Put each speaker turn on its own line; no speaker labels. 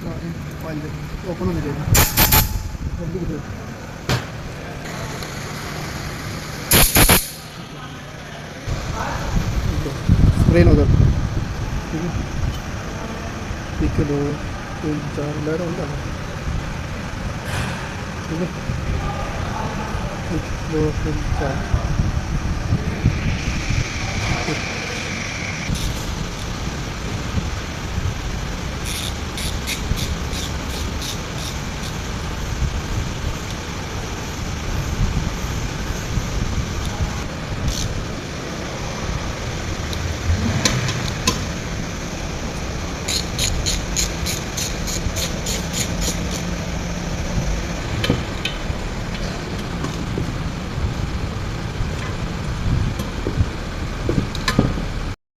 Oil open होने देगा spray उधर ठीक है। 1 2 3 4 लाइट ऑन कर ठीक है 1 2 3 4